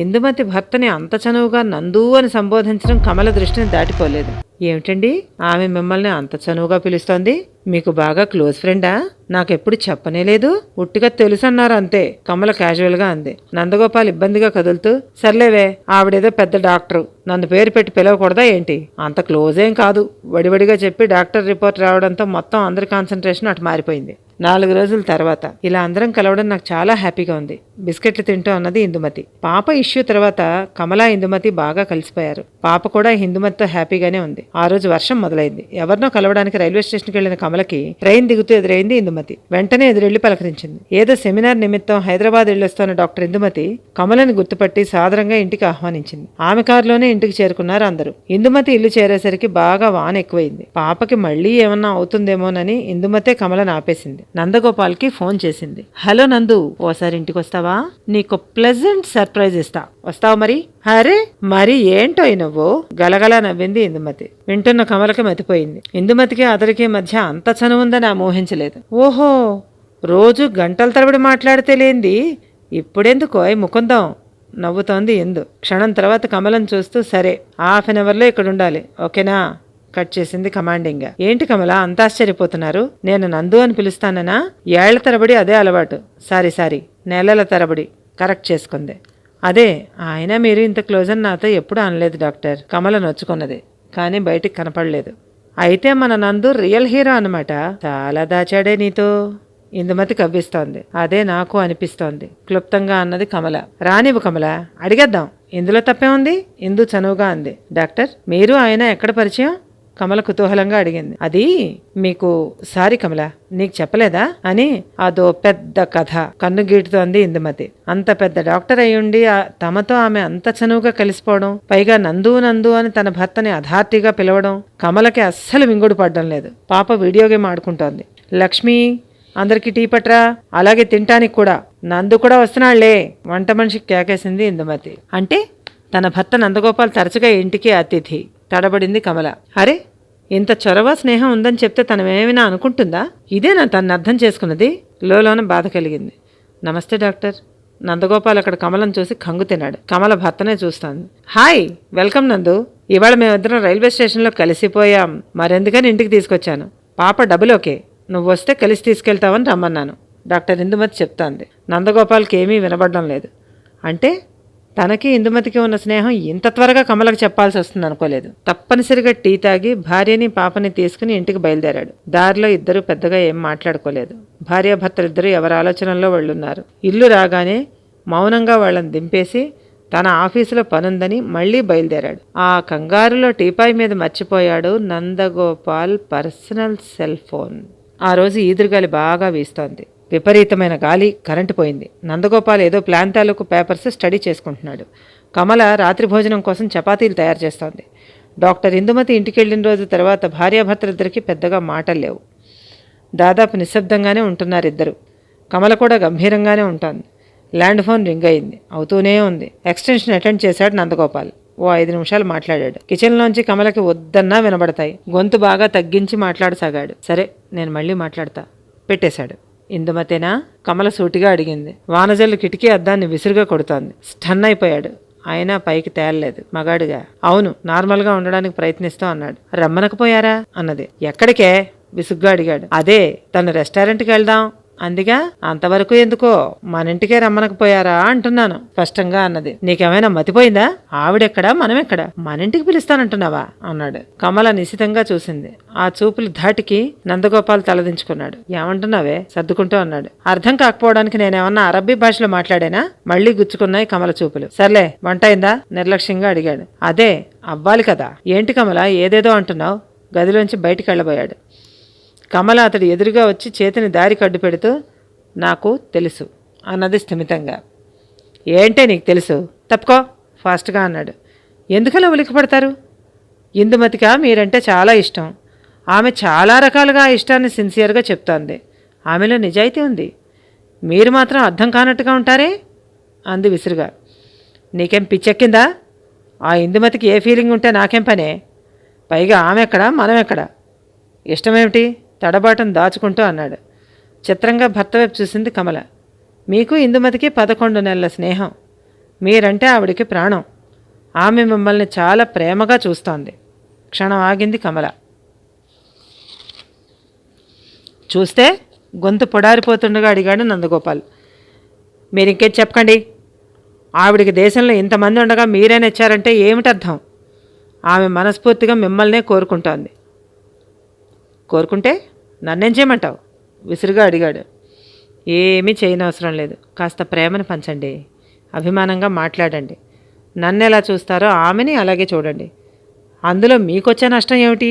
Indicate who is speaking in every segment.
Speaker 1: ఇందుమతి భర్తని అంత చనువుగా నందు అని సంబోధించడం కమల దృష్టిని దాటిపోలేదు. ఏమిటండి ఆమె మిమ్మల్ని అంత చనువుగా పిలుస్తోంది? మీకు బాగా క్లోజ్ ఫ్రెండా? నాకెప్పుడు చెప్పనే లేదు. ఉట్టిగా తెలుసన్నారు అంతే కమల క్యాజువల్ గా అంది. నందగోపాల్ ఇబ్బందిగా కదులుతూ, సర్లేవే ఆవిడేదో పెద్ద డాక్టరు, నన్ను పేరు పెట్టి పిలవకూడదా ఏంటి? అంత క్లోజ్ ఏం కాదు వడివడిగా చెప్పి డాక్టర్ రిపోర్ట్ రావడంతో మొత్తం అందరి కాన్సన్ట్రేషన్ అటు మారిపోయింది. 4 రోజుల తర్వాత ఇలా అందరం కలవడం నాకు చాలా హ్యాపీగా ఉంది. బిస్కెట్లు తింటూ అన్నది ఇందుమతి. పాప ఇష్యూ తర్వాత కమల ఇందుమతి బాగా కలిసిపోయారు. పాప కూడా ఇందుమతితో హ్యాపీగానే ఉంది. ఆ రోజు వర్షం మొదలైంది. ఎవరినో కలవడానికి రైల్వే స్టేషన్కి వెళ్లిన కమలకి ట్రైన్ దిగుతూ ఎదురైంది ఇందుమతి. వెంటనే ఎదురెళ్లి పలకరించింది. ఏదో సెమినార్ నిమిత్తం హైదరాబాద్ వెళ్ళొస్తున్న డాక్టర్ ఇందుమతి కమలని గుర్తుపట్టి సాదరంగా ఇంటికి ఆహ్వానించింది. ఆమె కారులోనే ఇంటికి చేరుకున్నారు అందరూ. ఇందుమతి ఇల్లు చేరేసరికి బాగా వాన ఎక్కువైంది. పాపకి మళ్లీ ఏమన్నా అవుతుందేమోనని ఇందుమతే కమలను ఆపేసింది. నందగోపాల్కి ఫోన్ చేసింది. హలో నందు, ఓసారి ఇంటికి వస్తావా? నీకు ప్లెజెంట్ సర్ప్రైజ్ ఇస్తా, వస్తావు మరి? అరే మరి ఏంటో నువ్వు? గలగలా నవ్వింది ఇందుమతి. వింటున్న కమలకి మతిపోయింది. ఇందుమతికి అతడికి మధ్య అంత చనువుందని ఊహించలేదు. ఓహో, రోజు గంటల తరబడి మాట్లాడితే లేంది ఇప్పుడెందుకో ముకుందం నవ్వుతోంది ఇందు. క్షణం తర్వాత కమలను చూస్తూ, సరే హాఫ్ అన్ అవర్లో ఇక్కడ ఉండాలి, ఓకేనా? కట్ చేసింది కమాండింగ్గా. ఏంటి కమల అంత ఆశ్చర్యపోతున్నారు? నేను నందు అని పిలుస్తాననా? ఏళ్ల తరబడి అదే అలవాటు. సారీ నెలల తరబడి కరెక్ట్ చేసుకుంది. అదే ఆయన మీరు ఇంత క్లోజ్ అని నాతో ఎప్పుడు అనలేదు డాక్టర్. కమల నొచ్చుకున్నది, కానీ బయటికి కనపడలేదు. అయితే మన నందు రియల్ హీరో అన్నమాట. చాలా దాచాడే నీతో, ఇందుమతి కవ్విస్తోంది. అదే నాకు అనిపిస్తోంది క్లుప్తంగా అన్నది కమల. రానివ్వు కమల, అడిగేద్దాం, ఇందులో తప్పే ఉంది. ఇందు చనువుగా అంది. డాక్టర్ మీరు ఆయన ఎక్కడ పరిచయం? కమల కుతూహలంగా అడిగింది. అది మీకు సారీ కమల, నీకు చెప్పలేదా అని అదో పెద్ద కథ కన్ను గీటుతోంది ఇందుమతి. అంత పెద్ద డాక్టర్ అయ్యుండి తమతో ఆమె అంత చనువుగా కలిసిపోవడం, పైగా నందు నందు అని తన భర్తని అధార్తిగా పిలవడం కమలకి అస్సలు మింగుడు పడ్డం లేదు. పాప వీడియో గేమ్ ఆడుకుంటోంది. లక్ష్మి అందరికి టీ పట్రా, అలాగే తింటానికి కూడా, నందు కూడా వస్తున్నాళ్లే, వంట మనిషికి కేకేసింది ఇందుమతి. అంటే తన భర్త నందగోపాల్ తరచుగా ఇంటికి అతిథి. తడబడింది కమల. అరే ఇంత చొరవ స్నేహం ఉందని చెప్తే తనమేమైనా అనుకుంటుందా? ఇదేనా తను అర్థం చేసుకున్నది? లోలోన బాధ కలిగింది. నమస్తే డాక్టర్. నందగోపాల్ అక్కడ కమలను చూసి కంగు తిన్నాడు. కమల భర్తనే చూస్తోంది. హాయ్, వెల్కమ్ నందు. ఇవాళ మేమిద్దరం రైల్వే స్టేషన్లో కలిసిపోయాం, మరెందుకని ఇంటికి తీసుకొచ్చాను. పాప డబుల్ ఓకే, నువ్వు వస్తే కలిసి తీసుకెళ్తావని రమ్మన్నాను, డాక్టర్ ఇందుమతి చెప్తాంది. నందగోపాల్కి ఏమీ వినబడడం లేదు. అంటే తనకి ఇందుమతికి ఉన్న స్నేహం ఇంత త్వరగా కమలకు చెప్పాల్సి వస్తుంది అనుకోలేదు. తప్పనిసరిగా టీ తాగి భార్యని పాపని తీసుకుని ఇంటికి బయలుదేరాడు. దారిలో ఇద్దరు పెద్దగా ఏం మాట్లాడుకోలేదు. భార్యాభర్తలిద్దరూ ఎవరి ఆలోచనల్లో వాళ్ళున్నారు. ఇల్లు రాగానే మౌనంగా వాళ్ళని దింపేసి తన ఆఫీసులో పనుందని మళ్లీ బయలుదేరాడు. ఆ కంగారులో టీపాయ్ మీద మర్చిపోయాడు నందగోపాల్ పర్సనల్ సెల్ ఫోన్. ఆ రోజు ఈదురుగాలి బాగా వీస్తోంది. విపరీతమైన గాలి, కరెంటు పోయింది. నందగోపాల్ ఏదో ప్లాన్ తాలూకు పేపర్స్ స్టడీ చేసుకుంటున్నాడు. కమల రాత్రి భోజనం కోసం చపాతీలు తయారు చేస్తోంది. డాక్టర్ ఇందుమతి ఇంటికి వెళ్ళిన రోజు తర్వాత భార్యాభర్తలిద్దరికీ పెద్దగా మాటలు లేవు. దాదాపు నిశ్శబ్దంగానే ఉంటున్నారు ఇద్దరు. కమల కూడా గంభీరంగానే ఉంటుంది. ల్యాండ్ ఫోన్ రింగ్ అయింది, అవుతూనే ఉంది. ఎక్స్టెన్షన్ అటెండ్ చేశాడు నందగోపాల్. ఓ 5 నిమిషాలు మాట్లాడాడు. కిచెన్లోంచి కమలకి వద్దన్నా వినబడతాయి. గొంతు బాగా తగ్గించి మాట్లాడసాగాడు. సరే నేను మళ్ళీ మాట్లాడతా, పెట్టేశాడు. ఇందుమతేనా? కమల సూటిగా అడిగింది. వానజల్లు కిటికీ అద్దాన్ని విసురుగా కొడుతోంది. స్టన్ అయిపోయాడు. అయినా పైకి తేలలేదు. మగాడిగా అవును, నార్మల్గా ఉండడానికి ప్రయత్నిస్తూ అన్నాడు. రమ్మనకపోయారా అన్నది. ఎక్కడికే విసుగ్గా అడిగాడు. అదే తను రెస్టారెంట్కి వెళ్దాం అందుగా, అంతవరకు ఎందుకో మన ఇంటికే రమ్మనకపోయారా అంటున్నాను స్పష్టంగా అన్నది. నీకేమైనా మతిపోయిందా? ఆవిడెక్కడా మనమెక్కడా? మన ఇంటికి పిలుస్తానంటున్నావా అన్నాడు. కమల నిశితంగా చూసింది. ఆ చూపులు ధాటికి నందగోపాల్ తలదించుకున్నాడు. ఏమంటున్నావే సర్దుకుంటూ అన్నాడు. అర్థం కాకపోవడానికి నేనేమన్నా అరబ్బీ భాషలో మాట్లాడేనా? మళ్లీ గుచ్చుకున్నాయి కమల చూపులు. సర్లే వంట అయిందా నిర్లక్ష్యంగా అడిగాడు. అదే అవ్వాలి కదా. ఏంటి కమల ఏదేదో అంటున్నావు? గదిలోంచి బయటికి వెళ్ళబోయాడు. కమల అతడి ఎదురుగా వచ్చి చేతిని దారి కడ్డు పెడుతూ, నాకు తెలుసు అన్నది స్థిమితంగా. ఏంటే నీకు తెలుసు? తప్పుకో ఫాస్ట్గా అన్నాడు. ఎందుకలా ఉలిక్కిపడతారు? ఇందుమతిగా మీరంటే చాలా ఇష్టం. ఆమె చాలా రకాలుగా ఆ ఇష్టాన్ని సిన్సియర్గా చెప్తోంది. ఆమెలో నిజాయితీ ఉంది. మీరు మాత్రం అర్థం కానట్టుగా ఉంటారే అంది విసురుగా. నీకేం పిచ్చెక్కిందా? ఆ ఇందుమతికి ఏ ఫీలింగ్ ఉంటే నాకేం పనే? పైగా ఆమె ఎక్కడా మనం ఎక్కడా? ఇష్టమేమిటి? తడబాటం దాచుకుంటూ అన్నాడు. చిత్రంగా భర్త వైపు చూసింది కమల. మీకు ఇందుమతికి 11 నెలల స్నేహం. మీరంటే ఆవిడికి ప్రాణం. ఆమె మిమ్మల్ని చాలా ప్రేమగా చూస్తోంది. క్షణం ఆగింది కమల. చూస్తే గొంతు పొడారిపోతుండగా అడిగాడు నందగోపాల్. మీరు ఇంకేం చెప్పకండి. ఆవిడికి దేశంలో ఇంతమంది ఉండగా మీరే నచ్చారంటే ఏమిటి అర్థం? ఆమె మనస్ఫూర్తిగా మిమ్మల్నే కోరుకుంటోంది. కోరుకుంటే నన్నేం చేయమంటావు? విసురుగా అడిగాడు. ఏమీ చేయనవసరం లేదు. కాస్త ప్రేమను పంచండి, అభిమానంగా మాట్లాడండి. నన్ను ఎలా చూస్తారో ఆమెని అలాగే చూడండి. అందులో మీకొచ్చే నష్టం ఏమిటి?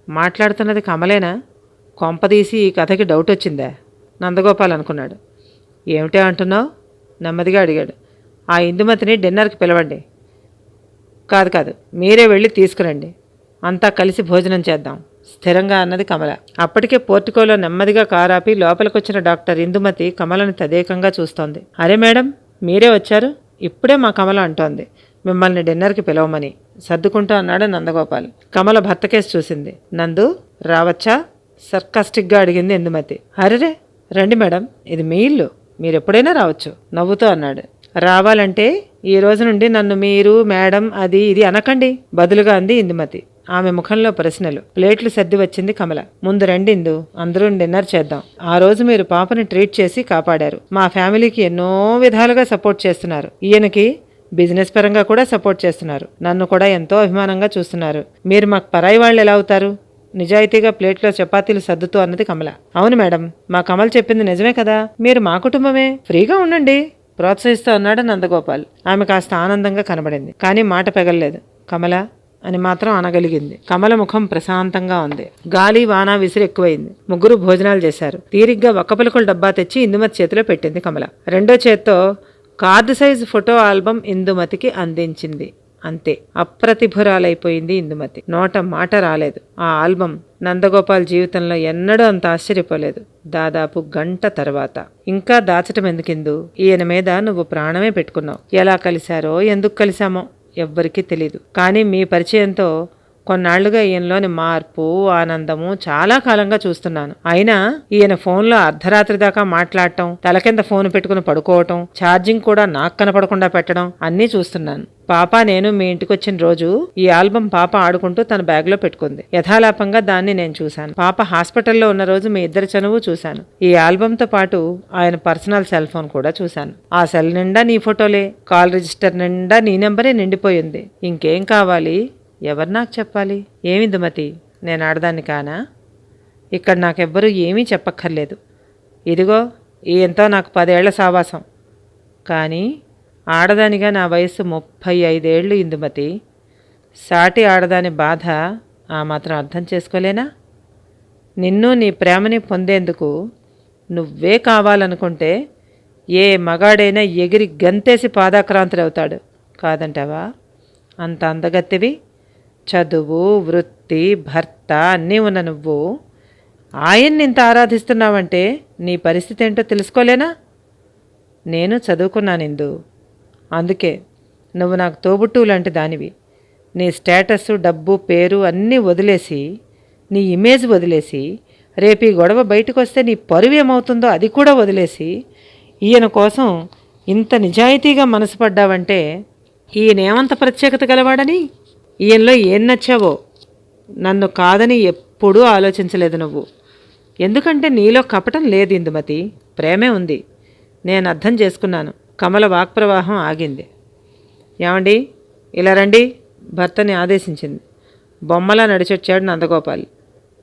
Speaker 1: మాట్లాడుతున్నది కమలేనా? కొంపదీసి ఈ కథకి డౌట్ వచ్చిందా? నందగోపాల్ అనుకున్నాడు. ఏమిటే అంటున్నావు? నెమ్మదిగా అడిగాడు. ఆ ఇందుమతిని డిన్నర్కి పిలవండి. కాదు, మీరే వెళ్ళి తీసుకురండి. అంతా కలిసి భోజనం చేద్దాం, స్థిరంగా అన్నది కమల. అప్పటికే పోర్టికోలో నెమ్మదిగా కారాపి లోపలికొచ్చిన డాక్టర్ ఇందుమతి కమలని తదేకంగా చూస్తోంది. అరే మేడం, మీరే వచ్చారు? ఇప్పుడే మా కమల అంటోంది మిమ్మల్ని డిన్నర్కి పిలవమని. సర్దుకుంటూ అన్నాడు నందగోపాల్. కమల భర్త కేసు చూసింది. నందు, రావచ్చా? సర్కాస్టిక్గా అడిగింది ఇందుమతి. అరెరే, రండి మేడం, ఇది మీ ఇల్లు, మీరెప్పుడైనా రావచ్చు నవ్వుతూ అన్నాడు. రావాలంటే ఈ రోజు నుండి నన్ను మీరు, మేడం, అది ఇది అనకండి, బదులుగా అంది ఇందుమతి. ఆమె ముఖంలో ప్రశ్నలు. ప్లేట్లు సర్ది వచ్చింది కమల. ముందు రెండిందు, అందరూ డిన్నర్ చేద్దాం. ఆ రోజు మీరు పాపని ట్రీట్ చేసి కాపాడారు. మా ఫ్యామిలీకి ఎన్నో విధాలుగా సపోర్ట్ చేస్తున్నారు. ఈయనకి బిజినెస్ పరంగా కూడా సపోర్ట్ చేస్తున్నారు. నన్ను కూడా ఎంతో అభిమానంగా చూస్తున్నారు. మీరు మాకు పరాయి వాళ్ళు ఎలా అవుతారు? నిజాయితీగా ప్లేట్లో చపాతీలు సర్దుతూ అన్నది కమల. అవును మేడం, మా కమల చెప్పింది నిజమే కదా. మీరు మా కుటుంబమే, ఫ్రీగా ఉండండి, ప్రోత్సహిస్తూ అన్నాడు నందగోపాల్. ఆమె కాస్త ఆనందంగా కనబడింది, కానీ మాట పెగల్లేదు. కమల అని మాత్రం అనగలిగింది. కమల ముఖం ప్రశాంతంగా ఉంది. గాలి వాన విసిరి ఎక్కువైంది. ముగ్గురు భోజనాలు చేశారు. తీరిగ్గా ఒక్కపలుకుల డబ్బా తెచ్చి ఇందుమతి చేతిలో పెట్టింది కమల. రెండో చేత్తో కార్డు సైజు ఫోటో ఆల్బం ఇందుమతికి అందించింది. అంతే, అప్రతిభురాలైపోయింది ఇందుమతి. నోట మాట రాలేదు. ఆ ఆల్బం నందగోపాల్ జీవితంలో ఎన్నడూ అంత ఆశ్చర్యపోలేదు. దాదాపు గంట తర్వాత. ఇంకా దాచటం ఎందుకిందు? ఈయన మీద నువ్వు ప్రాణమే పెట్టుకున్నావు. ఎలా కలిశారో, ఎందుకు కలిశామో ఎవ్వరికీ తెలీదు. కానీ మీ పరిచయంతో కొన్నాళ్లుగా ఈయనలోని మార్పు, ఆనందము చాలా కాలంగా చూస్తున్నాను. అయినా ఈయన ఫోన్లో అర్ధరాత్రి దాకా మాట్లాడటం, తల కింద ఫోన్ పెట్టుకుని పడుకోవటం, ఛార్జింగ్ కూడా నాకు కనపడకుండా పెట్టడం అన్నీ చూస్తున్నాను. పాప నేను మీ ఇంటికొచ్చిన రోజు ఈ ఆల్బం పాప ఆడుకుంటూ తన బ్యాగ్లో పెట్టుకుంది. యథాలాపంగా దాన్ని నేను చూశాను. పాప హాస్పిటల్లో ఉన్న రోజు మీ ఇద్దరి చనువు చూశాను. ఈ ఆల్బంతో పాటు ఆయన పర్సనల్ సెల్ ఫోన్ కూడా చూశాను. ఆ సెల్ నిండా నీ ఫోటోలే, కాల్ రిజిస్టర్ నిండా నీ నెంబరే నిండిపోయింది. ఇంకేం కావాలి? ఎవరు నాకు చెప్పాలి? ఏమి దుమతి, నేను ఆడదాన్ని కానా? ఇక్కడ నాకెవ్వరూ ఏమీ చెప్పక్కర్లేదు. ఇదిగో ఈయంతో నాకు 10 ఏళ్ల సావాసం. కానీ ఆడదానిగా నా వయస్సు 35 ఏళ్ళు ఇందుమతి. సాటి ఆడదాని బాధ ఆ మాత్రం అర్థం చేసుకోలేనా? నిన్ను, నీ ప్రేమని పొందేందుకు నువ్వే కావాలనుకుంటే ఏ మగాడైనా ఎగిరి గంతేసి పాదాక్రాంతుడవుతాడు. కాదంటావా? అంత అందగత్తివి, చదువు, వృత్తి, భర్త అన్నీ ఉన్న నువ్వు ఆయన్ని ఇంత ఆరాధిస్తున్నావంటే నీ పరిస్థితి ఏంటో తెలుసుకోలేనా? నేను చదువుకున్నానిందు, అందుకే నువ్వు నాకు తోబుట్టువు లాంటి దానివి. నీ స్టేటస్, డబ్బు, పేరు అన్నీ వదిలేసి, నీ ఇమేజ్ వదిలేసి, రేపు ఈ గొడవ బయటకు వస్తే నీ పరువు ఏమవుతుందో అది కూడా వదిలేసి ఈయన కోసం ఇంత నిజాయితీగా మనసు పడ్డావంటే ఈయనేమంత ప్రత్యేకత గలవాడని? ఈయనలో ఏం నచ్చావో? నన్ను కాదని ఎప్పుడూ ఆలోచించలేదు నువ్వు. ఎందుకంటే నీలో కపటం లేదు ఇందుమతి, ప్రేమే ఉంది. నేను అర్థం చేసుకున్నాను. కమల వాక్ప్రవాహం ఆగింది. ఏమండి, ఇలా రండి, భర్తని ఆదేశించింది. బొమ్మలా నడిచొచ్చాడు నందగోపాల్.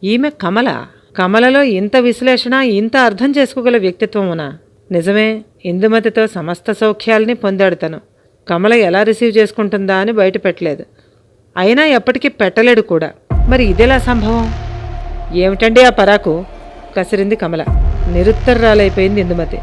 Speaker 1: ఈమె కమల. కమలలో ఇంత విశ్లేషణ, ఇంత అర్థం చేసుకోగల వ్యక్తిత్వమునా? నిజమే, ఇందుమతితో సమస్త సౌఖ్యాల్ని పొందాడు తను. కమల ఎలా రిసీవ్ చేసుకుంటుందా అని బయట పెట్టలేదు. అయినా ఎప్పటికీ పెట్టలేడు కూడా. మరి ఇదెలా సంభవం? ఏమిటండి ఆ పరాకు? కసిరింది కమల. నిరుత్తర్రాలైపోయింది ఇందుమతి.